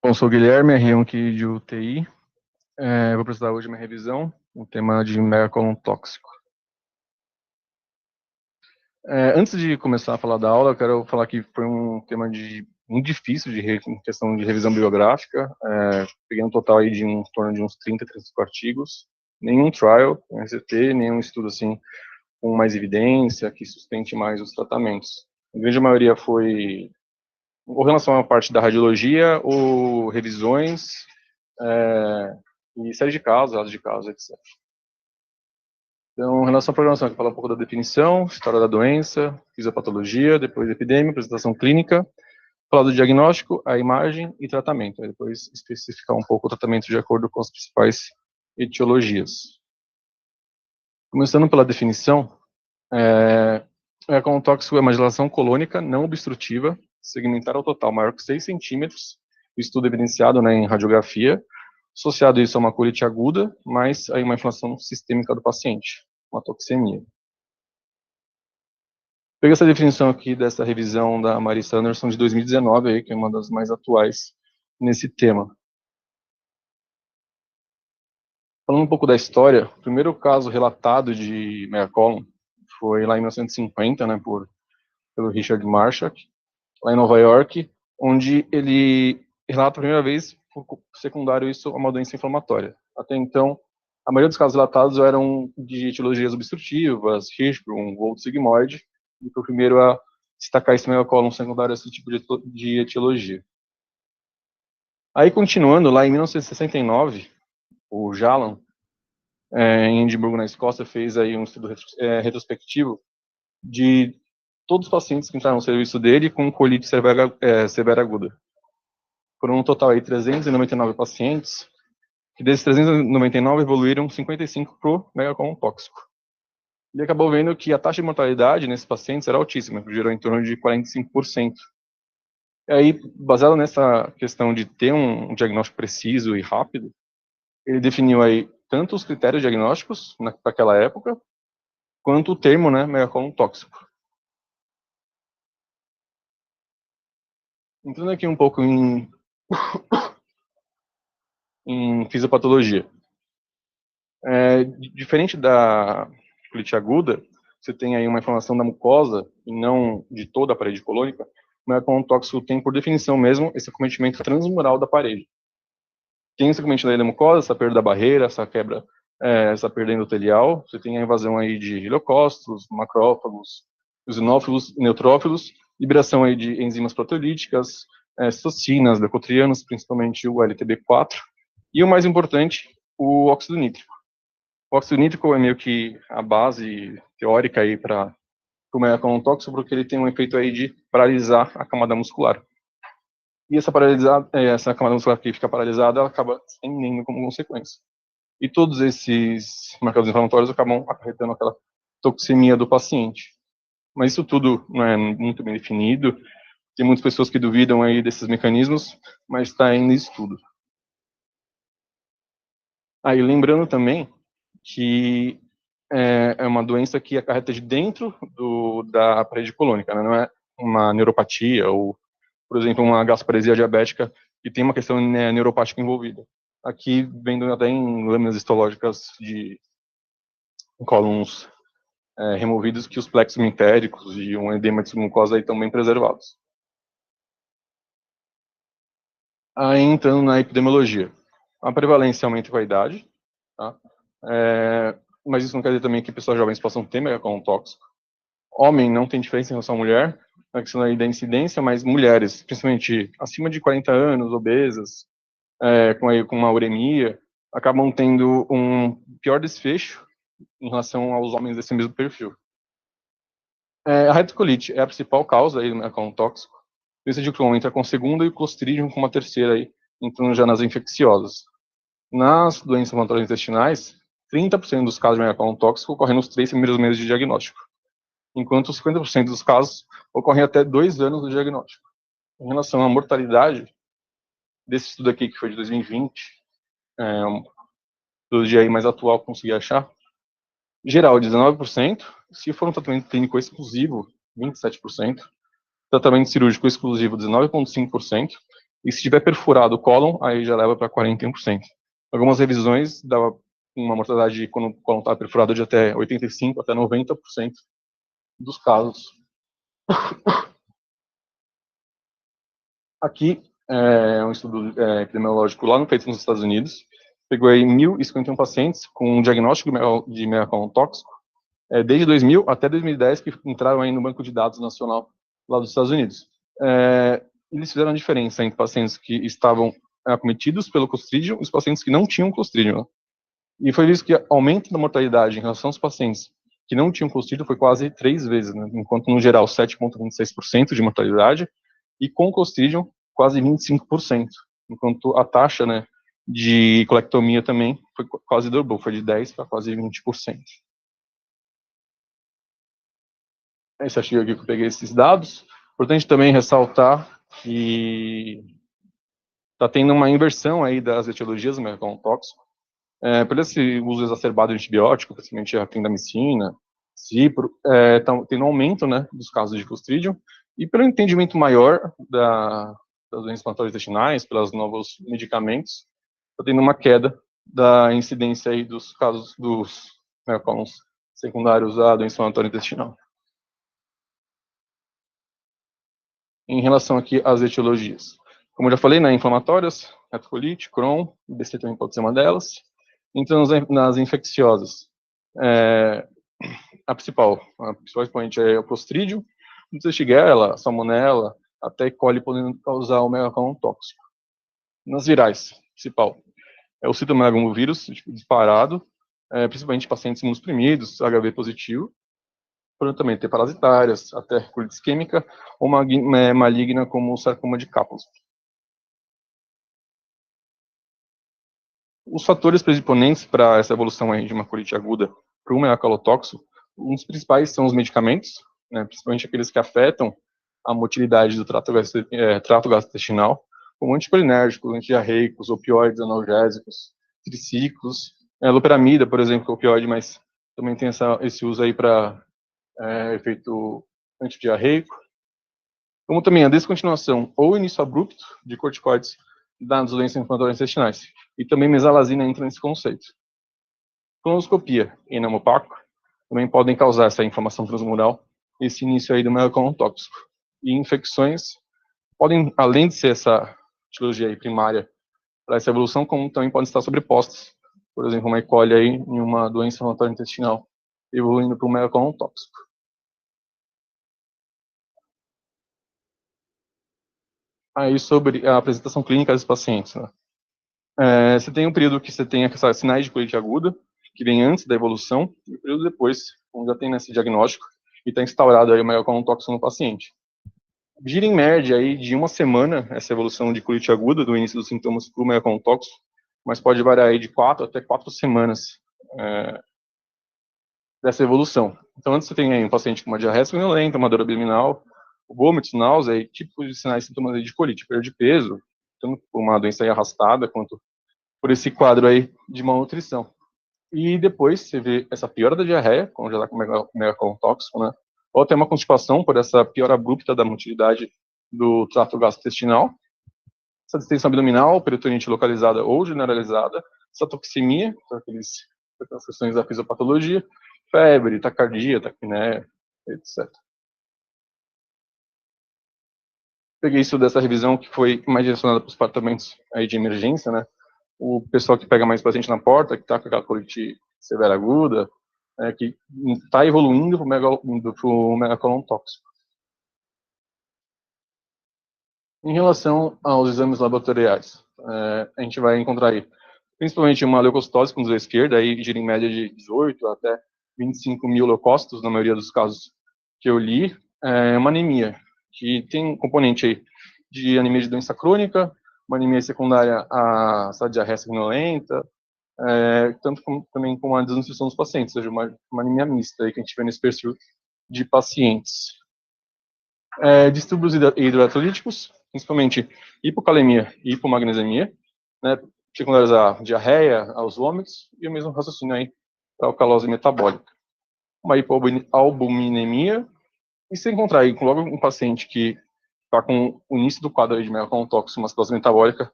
Bom, sou o Guilherme, R1 aqui de UTI. Vou precisar hoje de uma revisão, um tema de megacolon tóxico. Antes de começar a falar da aula, eu quero falar que foi um tema muito difícil em questão de revisão bibliográfica. Peguei um total aí de em torno de uns 30, 35 artigos. Nenhum trial, RCT, nenhum estudo assim com mais evidência, que sustente mais os tratamentos. A grande maioria foi com relação à parte da radiologia ou revisões, e série de casos, etc. Então, em relação à programação, aqui fala um pouco da definição, história da doença, fisiopatologia, depois epidemia, apresentação clínica, falar do diagnóstico, a imagem e tratamento. Aí depois especificar um pouco o tratamento de acordo com as principais etiologias. Começando pela definição, megacolon tóxico é uma dilatação colônica não obstrutiva, segmentar ao total maior que 6 centímetros, estudo evidenciado, em radiografia, associado a isso a uma colite aguda, mais aí uma inflamação sistêmica do paciente, uma toxemia. Peguei essa definição aqui dessa revisão da Marissa Anderson de 2019, aí, que é uma das mais atuais nesse tema. Falando um pouco da história, o primeiro caso relatado de megacolon foi lá em 1950, pelo Richard Marshak, lá em Nova York, onde ele relata a primeira vez, por secundário, isso a uma doença inflamatória. Até então, a maioria dos casos relatados eram de etiologias obstrutivas, Hirschsprung ou sigmoide, e foi o primeiro a destacar esse megacolon secundário a esse tipo de etiologia. Aí, continuando, lá em 1969, o Jalan, em Edimburgo, na Escócia, fez aí um estudo retrospectivo de todos os pacientes que entraram no serviço dele com colite severa aguda. Foram um total aí 399 pacientes, que desses 399 evoluíram 55 para o megacolon tóxico. Ele acabou vendo que a taxa de mortalidade nesses pacientes era altíssima, que gerou em torno de 45%. E aí, baseado nessa questão de ter um diagnóstico preciso e rápido, ele definiu aí tanto os critérios diagnósticos para aquela época, quanto o termo, megacolon tóxico. Entrando aqui um pouco em fisiopatologia. Diferente da colite aguda, você tem aí uma inflamação da mucosa e não de toda a parede colônica. O megacolon tóxico tem, por definição mesmo, esse acometimento transmural da parede. Tem esse acometimento da mucosa, essa perda da barreira, essa quebra, essa perda endotelial. Você tem a invasão aí de leucócitos, macrófagos, eosinófilos, neutrófilos, liberação aí de enzimas proteolíticas, citocinas, leucotrienos, principalmente o LTB4, e o mais importante, o óxido nítrico. O óxido nítrico é meio que a base teórica aí para o megacolon tóxico, porque ele tem um efeito aí de paralisar a camada muscular. E essa camada muscular que fica paralisada, ela acaba sem nenhuma como consequência. E todos esses marcadores inflamatórios acabam acarretando aquela toxemia do paciente. Mas isso tudo não é muito bem definido. Tem muitas pessoas que duvidam aí desses mecanismos, mas está em estudo. Aí, lembrando também que é uma doença que acarreta de dentro da parede colônica, não é uma neuropatia ou, por exemplo, uma gastroparesia diabética que tem uma questão neuropática envolvida. Aqui, vendo até em lâminas histológicas de cólons removidos, que os plexos mitéricos e um edema de submucosa aí estão bem preservados. Aí, entrando na epidemiologia. A prevalência aumenta com a idade, tá? Mas isso não quer dizer também que pessoas jovens possam ter megacolon tóxico. Homem não tem diferença em relação à mulher, na questão da incidência, mas mulheres, principalmente acima de 40 anos, obesas, com uma uremia, acabam tendo um pior desfecho em relação aos homens desse mesmo perfil. A retocolite é a principal causa aí do megacolon tóxico. Esse dicloma entra com a segunda e o Clostridium com uma terceira aí, entrando já nas infecciosas. Nas doenças inflamatórias intestinais, 30% dos casos de megacolon tóxico ocorrem nos 3 primeiros meses de diagnóstico, enquanto 50% dos casos ocorrem até 2 anos do diagnóstico. Em relação à mortalidade, desse estudo aqui, que foi de 2020, do dia aí mais atual que consegui achar, geral, 19%, se for um tratamento clínico exclusivo, 27%, tratamento cirúrgico exclusivo, 19,5%, e se tiver perfurado o cólon, aí já leva para 41%. Algumas revisões dava uma mortalidade quando o cólon estava perfurado de até 85% até 90% dos casos. Aqui é um estudo epidemiológico lá no feito nos Estados Unidos. Pegou aí 1.051 pacientes com um diagnóstico de mercólon tóxico, desde 2000 até 2010, que entraram aí no banco de dados nacional lá dos Estados Unidos. Eles fizeram a diferença entre pacientes que estavam acometidos pelo Clostridium e os pacientes que não tinham Clostridium. Né? E foi visto que o aumento da mortalidade em relação aos pacientes que não tinham Clostridium foi quase 3 vezes, né? Enquanto no geral 7,26% de mortalidade, e com Clostridium quase 25%, enquanto a taxa, né, de colectomia também foi quase dobrou, foi de 10% para quase 20%. Esse artigo aqui que eu peguei esses dados. Importante também ressaltar que está tendo uma inversão aí das etiologias do mercólon tóxico, por esse uso exacerbado de antibiótico, principalmente a clindamicina, cipro, tá tendo um aumento, né, dos casos de Clostridium, e pelo entendimento maior das doenças inflamatórias intestinais, pelos novos medicamentos, está tendo uma queda da incidência aí dos casos dos mercólons secundários à doença inflamatória intestinal. Em relação aqui às etiologias, como eu já falei, né, inflamatórias, hepatocolite, Crohn, IBC também pode ser uma delas. Então, nas infecciosas, a principal expoente é o Clostridium, o Shigella, Salmonella, até E. coli podendo causar o mercólon tóxico. Nas virais, principal é o citomegalovírus disparado, principalmente pacientes imunossuprimidos, HIV positivo, podendo também ter parasitárias, até colite isquêmica, ou maligna como o sarcoma de Kaposi. Os fatores predisponentes para essa evolução aí de uma colite aguda para um mercalotóxico, um dos principais são os medicamentos, né, principalmente aqueles que afetam a motilidade do trato gastrointestinal, como anticolinérgicos, antidiarreicos, opioides, analgésicos, triciclos, loperamida, por exemplo, que é opioide, mas também tem esse uso aí para efeito antidiarreico, como também a descontinuação ou início abrupto de corticoides das doenças inflamatórias intestinais. E também mesalazina entra nesse conceito. Colonoscopia e enema opaco também podem causar essa inflamação transmural, esse início aí do mercólon tóxico. E infecções podem, além de ser essa etiologia aí primária para essa evolução, como também podem estar sobrepostas. Por exemplo, uma E. coli aí em uma doença inflamatória intestinal, evoluindo para um mercólon tóxico. Aí sobre a apresentação clínica dos pacientes, né? Você tem um período que você tem esses sinais de colite aguda, que vem antes da evolução, e o período depois, quando já tem esse diagnóstico e está instaurado aí o mercólon tóxico no paciente. Gira em média aí de 1 semana essa evolução de colite aguda, do início dos sintomas para o mercólon tóxico, mas pode variar aí de 4 até 4 semanas dessa evolução. Então, antes você tem aí um paciente com uma diarreia sanguinolenta, uma dor abdominal, vômitos, náusea, e tipos de sinais e sintomas de colite, perda de peso, tanto por uma doença aí arrastada, quanto por esse quadro aí de malnutrição. E depois você vê essa piora da diarreia, quando já está com mercólon tóxico, né? Ou até uma constipação por essa piora abrupta da motilidade do trato gastrointestinal, essa distensão abdominal, peritonite localizada ou generalizada, cetoxemia, aquelas questões da fisiopatologia, febre, taquicardia, taquipneia, etc. Peguei isso dessa revisão que foi mais direcionada para os tratamentos aí de emergência, né? O pessoal que pega mais paciente na porta, que está com aquela colite severa aguda, que está evoluindo para o mercólon tóxico. Em relação aos exames laboratoriais, a gente vai encontrar aí, principalmente uma leucocitose com a esquerda, aí gira em média de 18 até 25 mil leucócitos, na maioria dos casos que eu li, uma anemia, que tem um componente aí de anemia de doença crônica, uma anemia secundária à diarreia sanguinolenta, tanto também com a desnutrição dos pacientes, ou seja, uma anemia mista aí que a gente vê nesse perfil de pacientes. Distúrbios hidroeletrolíticos, principalmente hipocalemia e hipomagnesemia, né, secundários à diarreia, aos vômitos, e o mesmo raciocínio aí para a alcalose metabólica. Uma hipoalbuminemia, e se encontrar aí logo um paciente que está com o início do quadro aí de megacolon tóxico, uma acidose metabólica,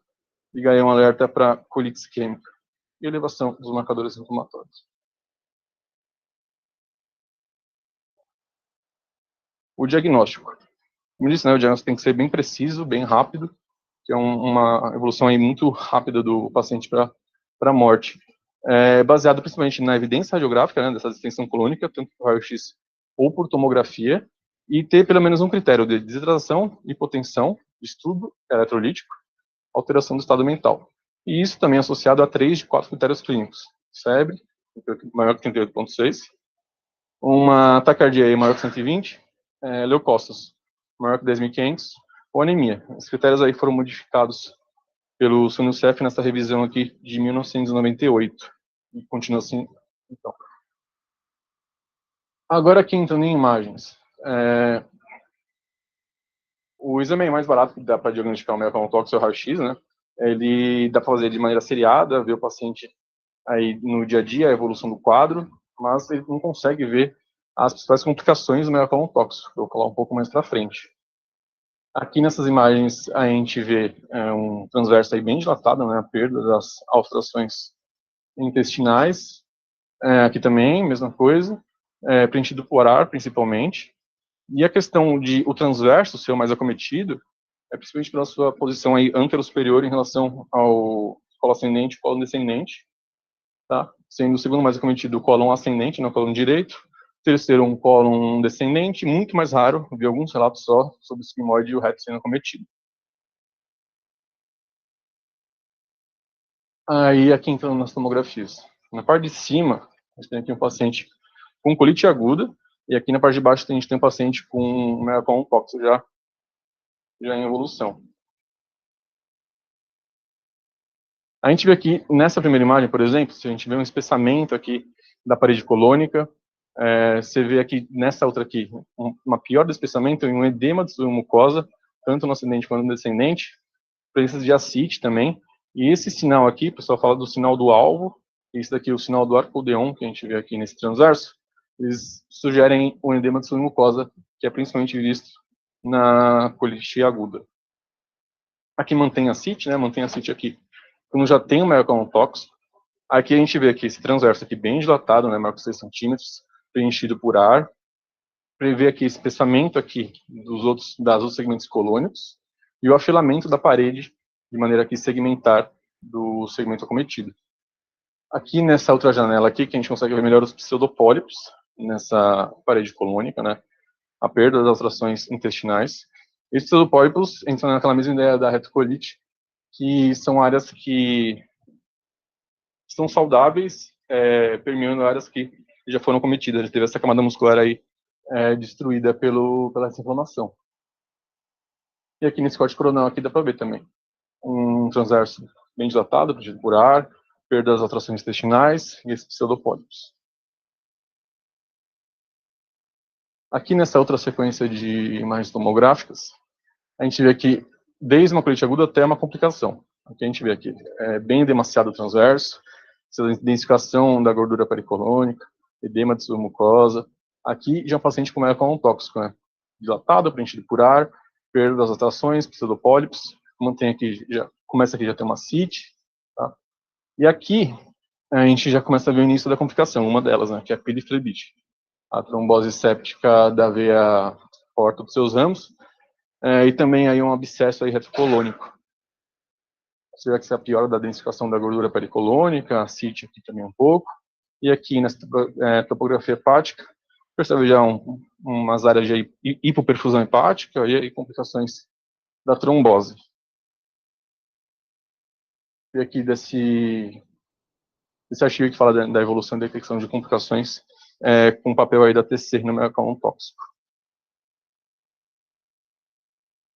liga aí um alerta para colite isquêmica e elevação dos marcadores inflamatórios. O diagnóstico. Como eu disse, né, o diagnóstico tem que ser bem preciso, bem rápido, que é uma evolução aí muito rápida do paciente para a morte. Baseado principalmente na evidência radiográfica, né, dessa distensão colônica, tanto por raio-x ou por tomografia, e ter pelo menos um critério de desidratação, hipotensão, distúrbio eletrolítico, alteração do estado mental. E isso também é associado a 3 de 4 critérios clínicos: febre, maior que 38,6, uma taquicardia maior que 120, leucócitos maior que 10.500, ou anemia. Os critérios aí foram modificados pelo SUNICEF nessa revisão aqui de 1998. E continua assim, então. Agora aqui entrando em imagens. O exame mais barato que dá para diagnosticar o megacolon tóxico é o raio-x, né? Ele dá para fazer de maneira seriada, ver o paciente aí no dia a dia, a evolução do quadro, mas ele não consegue ver as principais complicações do megacolon tóxico. Vou falar um pouco mais para frente. Aqui nessas imagens a gente vê um transverso aí bem dilatado, né? A perda das alterações intestinais. Aqui também, mesma coisa. Preenchido por ar, principalmente. E a questão de o transverso ser o mais acometido é principalmente pela sua posição aí antero-superior em relação ao colo ascendente e colo descendente, tá? Sendo o segundo mais acometido o colo ascendente, no colo direito. Terceiro, um colo descendente, muito mais raro, vi alguns relatos só sobre o sigmoide e o reto sendo acometido. Aí, aqui entrando nas tomografias. Na parte de cima, a gente tem aqui um paciente com colite aguda, e aqui na parte de baixo a gente tem um paciente com megacolon tóxico já em evolução. A gente vê aqui, nessa primeira imagem, por exemplo, se a gente vê um espessamento aqui da parede colônica, você vê aqui, nessa outra aqui, uma pior do espessamento e um edema de sua mucosa, tanto no ascendente quanto no descendente, presença de ascite também, e esse sinal aqui, o pessoal fala do sinal do alvo, esse daqui é o sinal do arco-odeon, que a gente vê aqui nesse transverso, eles sugerem o edema de sua mucosa, que é principalmente visto na colite aguda. Aqui mantém ascite, né, mantém ascite aqui, quando já tem um megacolon tóxico. Aqui a gente vê aqui esse transverso aqui bem dilatado, né, maior que 6 centímetros, preenchido por ar. Prevê aqui esse espessamento aqui dos outros segmentos colônicos e o afilamento da parede de maneira que segmentar do segmento acometido. Aqui nessa outra janela aqui, que a gente consegue ver melhor os pseudopólipos nessa parede colônica, né, a perda das alterações intestinais. Esses pseudopólipos entram naquela mesma ideia da retocolite, que são áreas que estão saudáveis, permeando áreas que já foram cometidas, já teve essa camada muscular aí destruída pela essa inflamação. E aqui nesse corte coronal aqui dá para ver também um transverso bem dilatado, protegido por ar, perda das alterações intestinais e esses pseudopólipos. Aqui nessa outra sequência de imagens tomográficas, a gente vê aqui desde uma colite aguda até uma complicação. Aqui a gente vê aqui bem edemaciado o transverso, densificação da gordura pericolônica, edema de sua mucosa. Aqui já é um paciente com megacolon tóxico, né? Dilatado, preenchido por ar, perda das alterações, pseudopólipos, mantém aqui, começa aqui já tem uma ascite, tá? E aqui a gente já começa a ver o início da complicação, uma delas, né, que é a periflebite, a trombose séptica da veia porta dos seus ramos, e também aí um abscesso aí retrocolônico. Você vê que é a piora da densificação da gordura pericolônica, a ascite aqui também um pouco, e aqui nessa topografia hepática, percebe já umas áreas de hipoperfusão hepática e complicações da trombose. E aqui desse artigo que fala da evolução e detecção de complicações com o papel aí da TC no megacolon tóxico.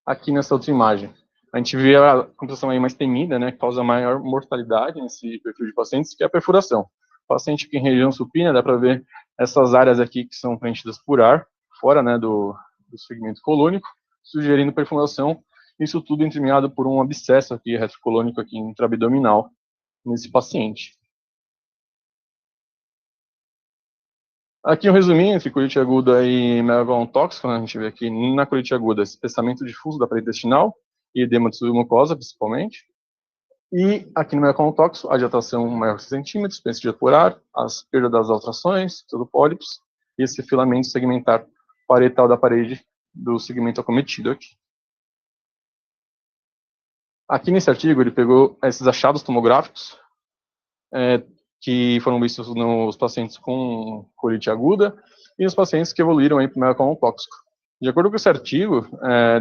Aqui nessa outra imagem, a gente vê a complicação aí mais temida, né, que causa maior mortalidade nesse perfil de pacientes, que é a perfuração. O paciente aqui em região supina, dá para ver essas áreas aqui que são preenchidas por ar, fora, né, do segmento colônico, sugerindo perfuração. Isso tudo entremeado por um abscesso aqui retrocolônico aqui intraabdominal nesse paciente. Aqui um resuminho entre colite aguda e megacolon tóxico, né? A gente vê aqui na colite aguda espessamento difuso da parede intestinal e edema de mucosa, principalmente. E aqui no megacolon tóxico, a dilatação maior de centímetros, pensa por ar, as perdas das alterações, pseudopólipos, e esse filamento segmentar parietal da parede do segmento acometido aqui. Aqui nesse artigo, ele pegou esses achados tomográficos, que foram vistos nos pacientes com colite aguda e nos pacientes que evoluíram para o megacolon tóxico. De acordo com esse artigo,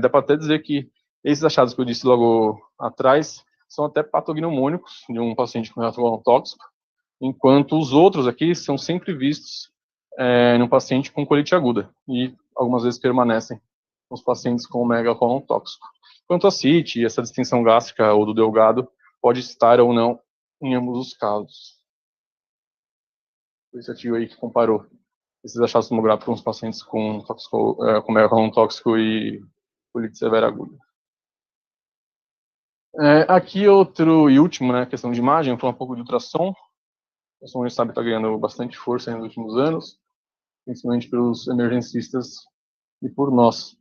dá para até dizer que esses achados que eu disse logo atrás são até patognomônicos de um paciente com megacolon tóxico, enquanto os outros aqui são sempre vistos num paciente com colite aguda e algumas vezes permanecem nos pacientes com megacolon tóxico. Quanto a CIT, essa distinção gástrica ou do Delgado pode estar ou não em ambos os casos. Esse artigo aí que comparou esses achados tomográficos com os pacientes com megacolon tóxico e colite severa aguda. Aqui outro e último, né, questão de imagem, vou falar um pouco de ultrassom. O ultrassom, a gente sabe, está ganhando bastante força nos últimos anos, principalmente pelos emergencistas e por nós.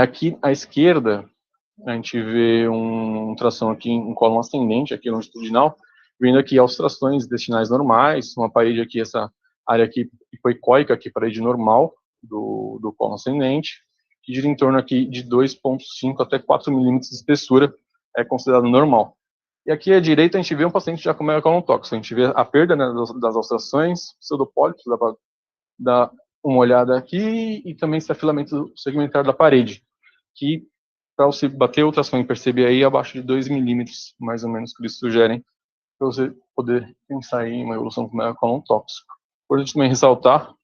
Aqui à esquerda, a gente vê um ultrassom aqui em cólon ascendente, aqui longitudinal, vendo aqui alterações intestinais normais, uma parede aqui, essa área aqui hipoicóica, aqui parede normal do cólon ascendente, que gira em torno aqui de 2,5 até 4 milímetros de espessura, é considerado normal. E aqui à direita a gente vê um paciente já com megacolon tóxico, a gente vê a perda, né, das alterações, pseudopólipos, dá para dar uma olhada aqui, e também esse afilamento segmentar da parede, que para você bater a ultrassom e perceber aí abaixo de 2 milímetros, mais ou menos, que eles sugerem, para você poder pensar em uma evolução com megacolon tóxico. Importante também ressaltar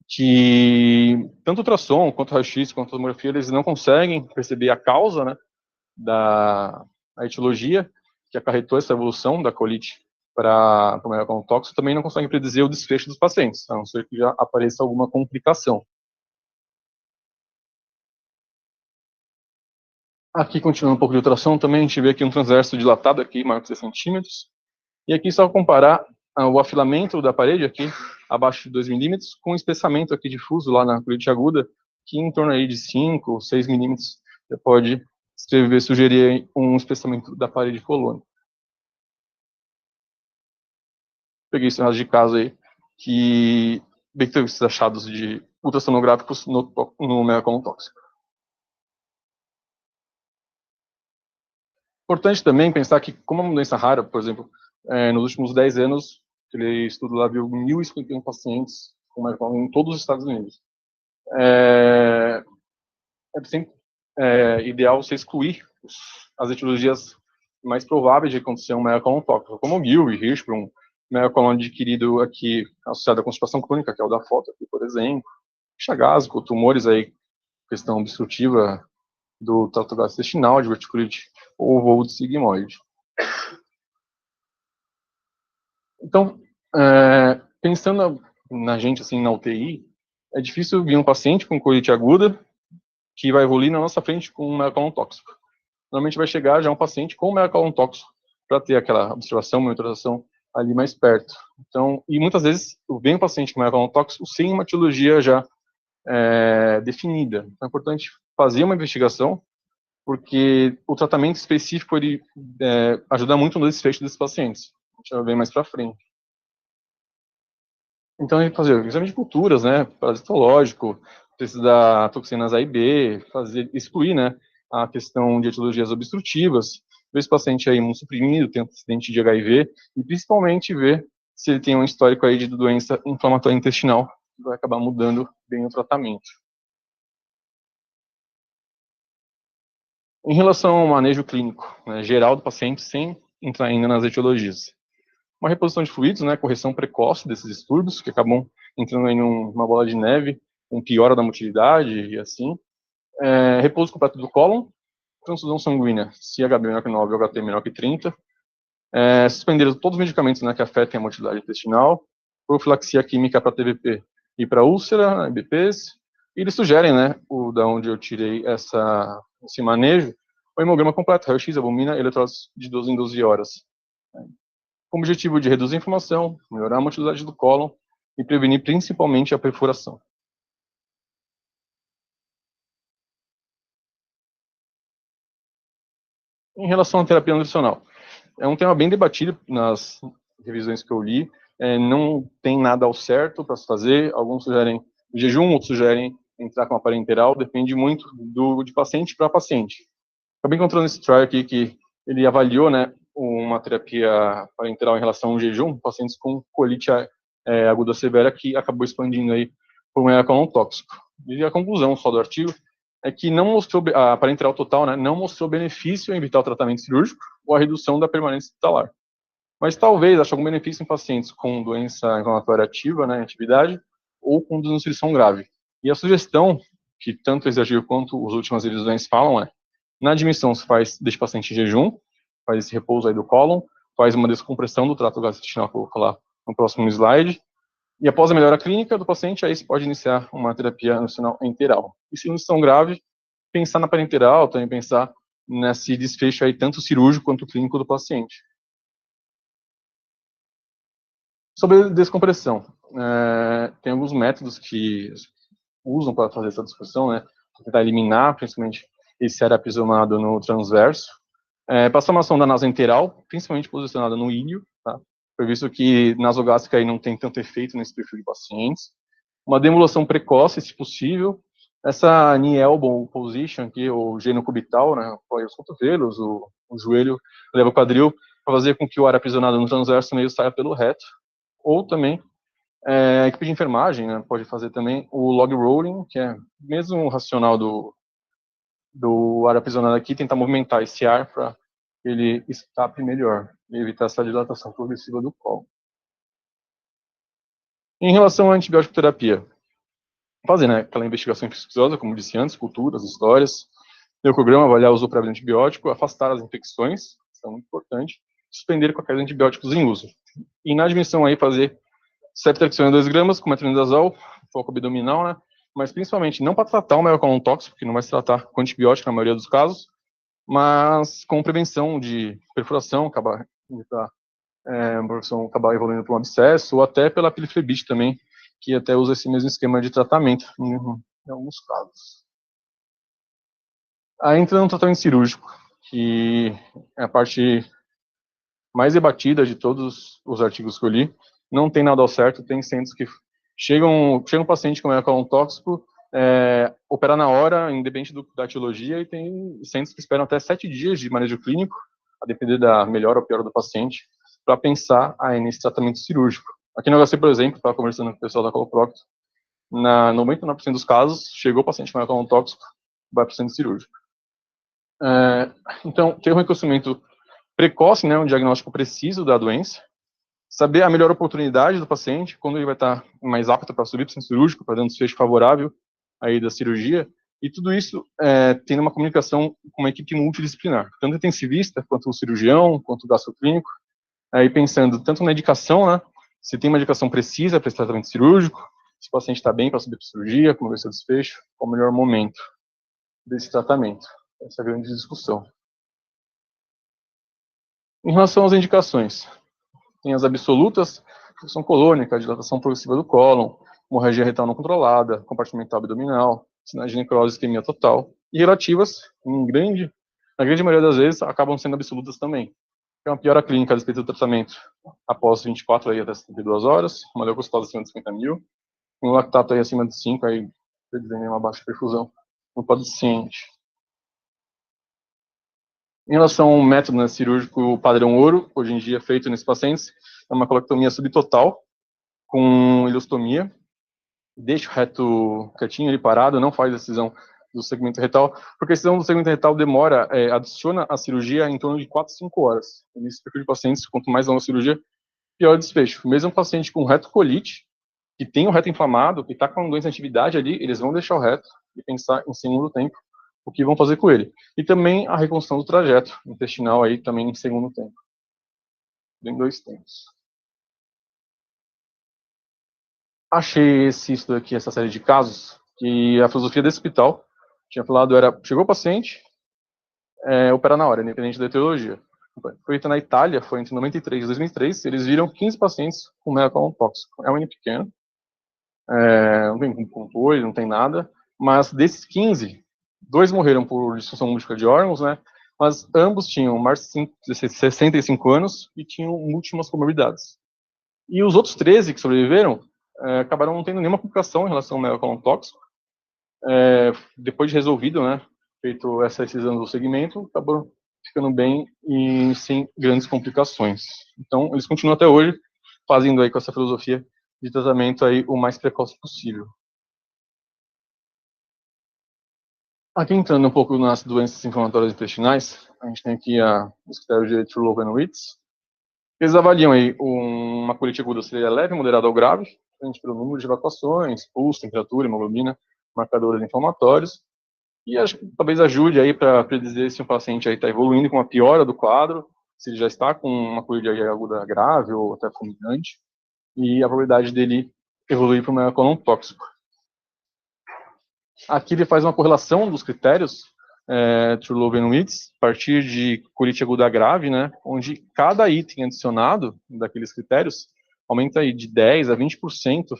que tanto o ultrassom, quanto o raio-x, quanto a tomografia, eles não conseguem perceber a causa, né, da etiologia que acarretou essa evolução da colite para o megacolon tóxico, também não conseguem predizer o desfecho dos pacientes, a não ser que já apareça alguma complicação. Aqui, continuando um pouco de ultrassom, também a gente vê aqui um transverso dilatado, aqui, maior que 6 centímetros. E aqui só comparar o afilamento da parede, aqui, abaixo de 2 milímetros, com o espessamento aqui difuso lá na colite aguda, que em torno aí de 5 ou 6 milímetros, você pode sugerir um espessamento da parede colônica. Peguei esse de caso aí, que bem que teve esses achados de ultrassonográficos no megacolon tóxico. Importante também pensar que, como é uma doença rara, por exemplo, nos últimos 10 anos, aquele estudo lá viu 1.051 pacientes com megacolon em todos os Estados Unidos. É sempre ideal você excluir as etiologias mais prováveis de acontecer um megacolon tóxico, como o Gilbert, Hirschsprung, megacolon adquirido aqui associado à constipação crônica, que é o da foto aqui, por exemplo, chagasco, tumores aí, questão obstrutiva do trato gastrointestinal, diverticulite ou voo de sigmoide. Então, pensando na gente, assim, na UTI, é difícil vir um paciente com colite aguda que vai evoluir na nossa frente com um megacolon tóxico. Normalmente vai chegar já um paciente com megacolon tóxico para ter aquela observação, monitorização ali mais perto. Então, e muitas vezes vem um paciente com megacolon tóxico sem uma etiologia já definida. Então, é importante fazer uma investigação, porque o tratamento específico ele ajuda muito no desfecho desses pacientes. A gente vai ver mais para frente. Então, a gente fazer o exame de culturas, né, parasitológico, precisa dar toxinas A e B, excluir, né, a questão de etiologias obstrutivas, ver se o paciente é imunossuprimido, tem antecedente de HIV, e principalmente ver se ele tem um histórico aí de doença inflamatória intestinal, que vai acabar mudando bem o tratamento. Em relação ao manejo clínico, né, geral do paciente, sem entrar ainda nas etiologias. Uma reposição de fluidos, né, correção precoce desses distúrbios, que acabam entrando em uma bola de neve, com piora da motilidade e assim. Repouso completo do cólon, transfusão sanguínea, se HB menor que 9 ou HT menor que 30. Suspender todos os medicamentos, né, que afetem a motilidade intestinal. Profilaxia química para TVP e para úlcera, IBPs. E eles sugerem, né, da onde eu tirei esse manejo, o hemograma completo, raio-x, albumina, eletrólitos de 12 em 12 horas. Com o objetivo de reduzir a inflamação, melhorar a motilidade do cólon e prevenir principalmente a perfuração. Em relação à terapia nutricional, é um tema bem debatido nas revisões que eu li. Não tem nada ao certo para se fazer. Alguns sugerem jejum, outros sugerem entrar com a parenteral. Depende muito de paciente para paciente. Acabei encontrando esse trial aqui que ele avaliou, né, uma terapia parenteral em relação ao jejum, pacientes com colite aguda severa, que acabou expandindo aí por um colon tóxico. E a conclusão só do artigo é que não mostrou, a parenteral total, né, não mostrou benefício em evitar o tratamento cirúrgico ou a redução da permanência hospitalar. Mas talvez ache algum benefício em pacientes com doença inflamatória ativa, né, atividade, ou com desnutrição grave. E a sugestão que tanto esse artigo quanto as últimas revisões falam é: na admissão se deixa o paciente em jejum, faz esse repouso aí do cólon, faz uma descompressão do trato gastrointestinal, que eu vou falar no próximo slide, e após a melhora clínica do paciente, aí se pode iniciar uma terapia nutricional enteral. E se nutrição grave, pensar na parenteral, também pensar nesse desfecho aí, tanto cirúrgico quanto clínico do paciente. Sobre descompressão, tem alguns métodos que usam para fazer essa discussão, né, para tentar eliminar, principalmente, esse arapizomado no transverso. Passar uma sonda nasoenteral, principalmente posicionada no ilho, tá? Foi visto que nasogástrica aí não tem tanto efeito nesse perfil de pacientes. Uma demulação precoce, se possível. Essa knee elbow position aqui, ou genocubital, né, apoia os cotovelos, o joelho leva o quadril, para fazer com que o ar aprisionado no transverso meio saia pelo reto. Ou também, a equipe de enfermagem, né, pode fazer também o log rolling, que é mesmo racional do ar aprisionado aqui, tentar movimentar esse ar para ele escape melhor e evitar essa dilatação progressiva do colo. Em relação à antibiótico terapia, fazer, né, aquela investigação infecciosa, como disse antes, culturas, histórias, leucograma, avaliar o uso prévio de antibiótico, afastar as infecções, isso é muito importante, suspender qualquer antibióticos em uso. E na admissão aí fazer ceftriaxona 2 gramas com metronidazol, foco abdominal, né, mas principalmente não para tratar o maior tóxico, que não vai se tratar com antibiótico na maioria dos casos, mas com prevenção de perfuração, acabar evoluindo para um abscesso, ou até pela piliflebite também, que até usa esse mesmo esquema de tratamento em alguns casos. Aí entra no tratamento cirúrgico, que é a parte mais debatida de todos os artigos que eu li. Não tem nada ao certo, tem centros que chega um paciente com colon tóxico, operar na hora, independente da etiologia, e tem centros que esperam até 7 dias de manejo clínico, a depender da melhor ou pior do paciente, para pensar nesse tratamento cirúrgico. Aqui no HC, por exemplo, estava conversando com o pessoal da Coloprocto, na 99% dos casos, chegou o paciente com colon tóxico, vai para o centro cirúrgico. Então, ter um reconhecimento precoce, né, um diagnóstico preciso da doença, saber a melhor oportunidade do paciente, quando ele vai estar mais apto para subir para o centro cirúrgico, para dar um desfecho favorável aí da cirurgia, e tudo isso tendo uma comunicação com uma equipe multidisciplinar, tanto intensivista, quanto o cirurgião, quanto o gastroclínico, aí pensando tanto na indicação, né, se tem uma indicação precisa para esse tratamento cirúrgico, se o paciente está bem para subir para a cirurgia, como vai ser o desfecho, qual o melhor momento desse tratamento. Essa é a grande discussão. Em relação às indicações, tem as absolutas, função colônica, dilatação progressiva do cólon, hemorragia retal não controlada, compartimental abdominal, sinais de necrose, isquemia total. E relativas, na grande maioria das vezes, acabam sendo absolutas também. É uma piora clínica a respeito do tratamento após 24 aí, até 72 horas, uma leucocitose acima de 50 mil, um lactato aí acima de 5, aí predizer uma baixa perfusão no paciente. Em relação ao método, né, cirúrgico padrão ouro, hoje em dia feito nesses pacientes, é uma colectomia subtotal com ileostomia, deixa o reto quietinho ali parado, não faz a decisão do segmento retal, porque a decisão do segmento retal demora, adiciona a cirurgia em torno de 4 a 5 horas. Nesse perfil de pacientes, quanto mais longa a cirurgia, pior o desfecho. Mesmo um paciente com retocolite, que tem o reto inflamado, que está com doença de atividade ali, eles vão deixar o reto e pensar em segundo tempo o que vão fazer com ele. E também a reconstrução do trajeto intestinal aí também em segundo tempo. Em 2 tempos. Achei isso daqui, essa série de casos, que a filosofia desse hospital tinha falado chegou o paciente, operar na hora, independente da etiologia. Foi feita na Itália, foi entre 93 e 2003, eles viram 15 pacientes com colon tóxico. É um N pequeno, não tem controle, não tem nada, mas desses 15, 2 morreram por disfunção múltipla de órgãos, né? Mas ambos tinham mais de 65 anos e tinham múltiplas comorbidades. E os outros 13 que sobreviveram acabaram não tendo nenhuma complicação em relação ao melocalon tóxico. Depois de resolvido, né, feito esses anos do segmento, acabou ficando bem e sem grandes complicações. Então, eles continuam até hoje fazendo aí com essa filosofia de tratamento aí o mais precoce possível. Aqui entrando um pouco nas doenças inflamatórias intestinais, a gente tem aqui os critérios de Trulove-Newitz. Eles avaliam aí uma colite aguda seria leve, moderada ou grave, frente pelo número de evacuações, pulso, temperatura, hemoglobina, marcadores inflamatórios. E acho que talvez ajude aí para predizer se um paciente aí está evoluindo com uma piora do quadro, se ele já está com uma colite aguda grave ou até fulminante, e a probabilidade dele evoluir para uma colon tóxico. Aqui ele faz uma correlação dos critérios Trulove-Newitz, a partir de colite aguda grave, né, onde cada item adicionado daqueles critérios aumenta aí de 10% a 20%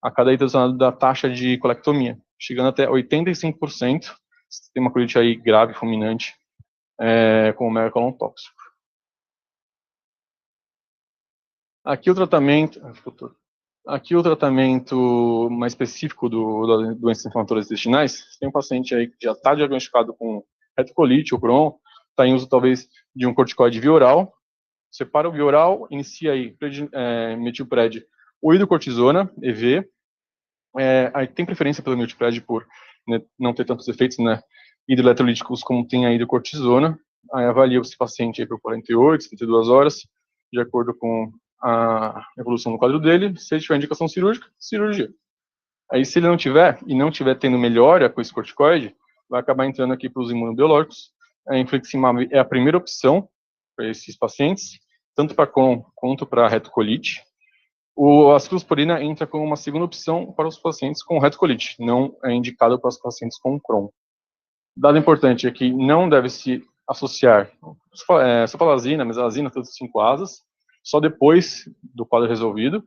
a cada item adicionado da taxa de colectomia, chegando até 85% se tem uma colite aí grave, fulminante, com o mercolon tóxico. Aqui o tratamento mais específico das doenças inflamatórias intestinais, tem um paciente aí que já está diagnosticado com retocolite ou Crohn, está em uso talvez de um corticoide via oral, separa o via oral, inicia aí metilpred ou hidrocortisona, EV, aí tem preferência pelo metilpred por não ter tantos efeitos, né, hidroeletrolíticos como tem a hidrocortisona, aí avalia esse paciente aí por 48, 72 horas, de acordo com a evolução do quadro dele. Se ele tiver indicação cirúrgica, cirurgia. Aí, se ele não tiver, e não tiver tendo melhora com esse corticoide, vai acabar entrando aqui para os imunobiológicos. A infliximab é a primeira opção para esses pacientes, tanto para Crohn quanto para retocolite. A ciclosporina entra como uma segunda opção para os pacientes com retocolite, não é indicado para os pacientes com Crohn. Dado importante é que não deve se associar sulfalazina, mesalazina, todas as 5 asas, só depois do quadro resolvido,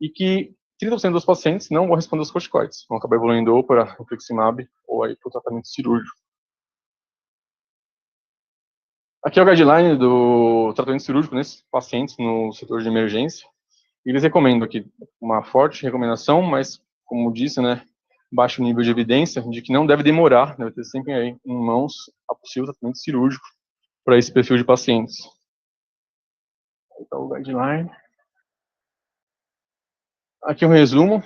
e que 30% dos pacientes não vão responder aos corticoides, vão acabar evoluindo ou para infliximab ou aí para o tratamento cirúrgico. Aqui é o guideline do tratamento cirúrgico nesses pacientes no setor de emergência. Eles recomendam aqui uma forte recomendação, mas, como disse, né, baixo nível de evidência de que não deve demorar, deve ter sempre aí em mãos a possível tratamento cirúrgico para esse perfil de pacientes. Então, o guideline. Aqui é um resumo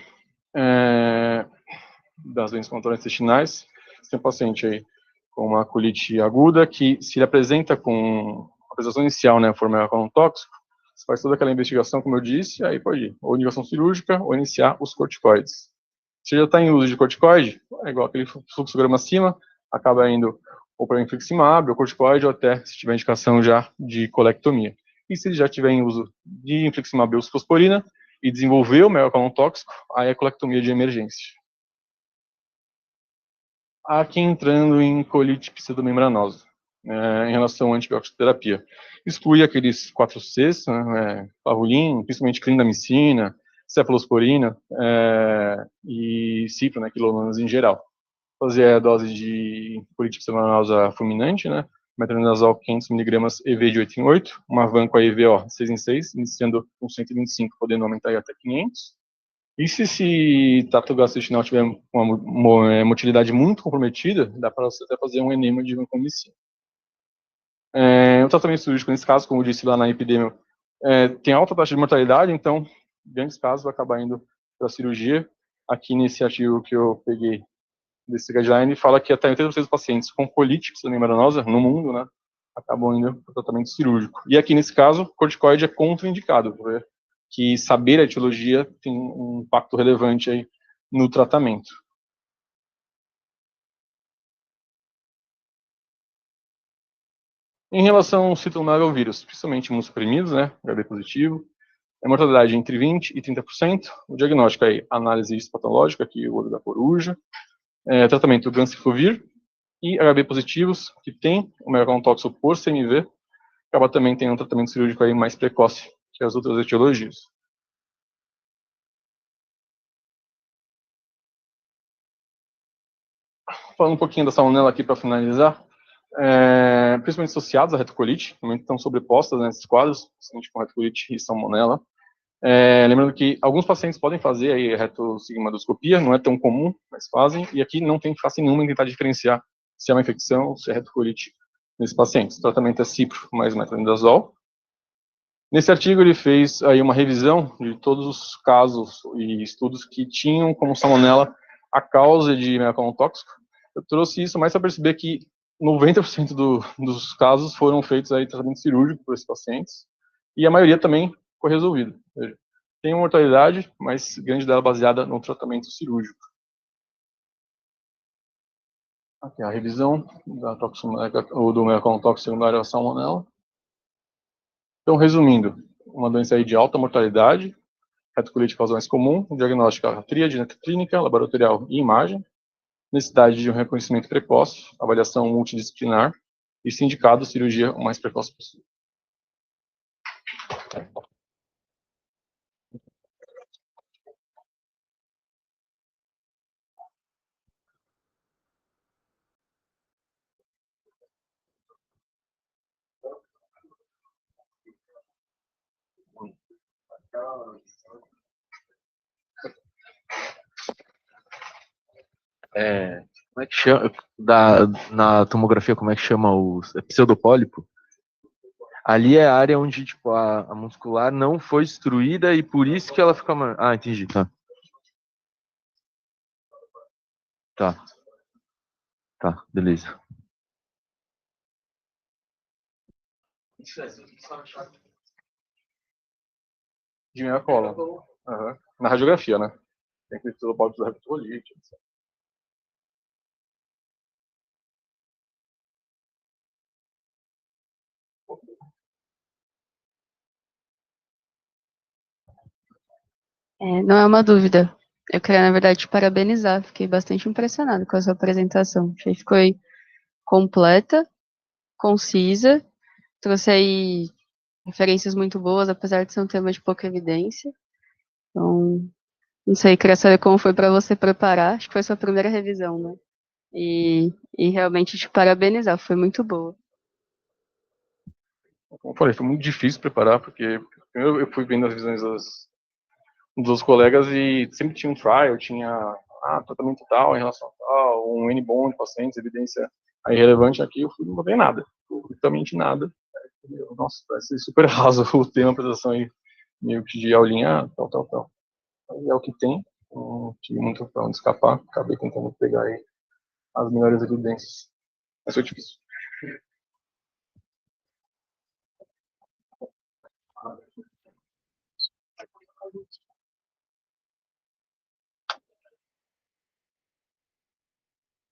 das doenças inflamatórias intestinais. Você tem um paciente aí com uma colite aguda que, se ele apresenta com a apresentação inicial, né, for mercolon tóxico, você faz toda aquela investigação, como eu disse, aí pode ir, ou indicação cirúrgica, ou iniciar os corticoides. Se já está em uso de corticoide, é igual aquele fluxograma acima, acaba indo ou para infliximab, ou corticoide, ou até, se tiver indicação já, de colectomia. E se ele já tiver em uso de infliximab ou ciclosporina, e desenvolveu o mercolon tóxico, aí é colectomia de emergência. Aqui entrando em colite pseudomembranosa, em relação à antibiótico terapia. Exclui aqueles 4Cs, parvulin, principalmente clindamicina, cefalosporina e cipro, né, quilononas em geral. Fazer a dose de colite pseudomembranosa fulminante, né, metronidazol 500mg EV de 8 em 8, uma van com a EVO 6 em 6, iniciando com 125, podendo aumentar aí até 500. E se esse trato gastrointestinal tiver uma motilidade muito comprometida, dá para você até fazer um enema de vancomicina. O tratamento cirúrgico, nesse caso, como eu disse lá na epidemia, tem alta taxa de mortalidade, então, em grandes casos, vai acabar indo para a cirurgia. Aqui nesse artigo que eu peguei desse guideline, fala que até 80% dos pacientes com colite pseudomembranosa no mundo, né, acabam indo para o tratamento cirúrgico. E aqui, nesse caso, corticoide é contraindicado, que saber a etiologia tem um impacto relevante aí no tratamento. Em relação ao citomegalovirus, principalmente imunossuprimidos, né, HIV positivo, a mortalidade entre 20% e 30%, o diagnóstico aí, análise histopatológica, aqui o olho da coruja, tratamento ganciclovir, e HIV positivos, que tem o mercolon tóxico por CMV, acaba também tendo um tratamento cirúrgico aí mais precoce que as outras etiologias. falando um pouquinho da salmonela aqui para finalizar, principalmente associados à retocolite, também estão sobrepostas nesses quadros, principalmente com retocolite e salmonela. Lembrando que alguns pacientes podem fazer aí retossigmoidoscopia, não é tão comum, mas fazem, e aqui não tem face nenhuma em tentar diferenciar se é uma infecção ou se é retocolite nesses pacientes. O tratamento é cipro mais metronidazol. Nesse artigo ele fez aí uma revisão de todos os casos e estudos que tinham como salmonela a causa de megacolon tóxico. Eu trouxe isso mais para perceber que 90% dos casos foram feitos aí tratamento cirúrgico por esses pacientes, e a maioria também foi resolvido. Tem uma mortalidade, mas grande dela baseada no tratamento cirúrgico. Aqui a revisão do megacolon tóxico secundário à salmonela. Então, resumindo, uma doença aí de alta mortalidade, retocolite causal mais comum, diagnóstico a tríade clínica, laboratorial e imagem, necessidade de um reconhecimento precoce, avaliação multidisciplinar e, se indicado, cirurgia o mais precoce possível. Como é que chama? Na tomografia, como é que chama o pseudopólipo? Ali é a área onde, tipo, a muscular não foi destruída e por isso que ela fica... Ah, entendi, tá. Tá. Tá, beleza. De megacolon. Uhum. Na radiografia, né? Tem que ter o pólipos da retocolite, etc. Não é uma dúvida. Eu queria, na verdade, te parabenizar. Fiquei bastante impressionada com a sua apresentação. Achei que ficou completa, concisa, trouxe aí referências muito boas, apesar de ser um tema de pouca evidência. Então, não sei, queria saber como foi para você preparar. Acho que foi sua primeira revisão, né? E realmente te parabenizar, foi muito boa. Como eu falei, foi muito difícil preparar, porque primeiro eu fui vendo as visões dos colegas e sempre tinha um trial, tinha tratamento tal em relação a tal, um N-bom de pacientes, evidência aí relevante. Aqui eu fui, não botei nada, absolutamente nada. Nossa, vai ser super raso o tema, a apresentação aí, meio que de aulinha, tal. Aí é o que tem, não tive muito pra onde escapar, acabei tentando pegar aí as melhores evidências. Mas foi difícil.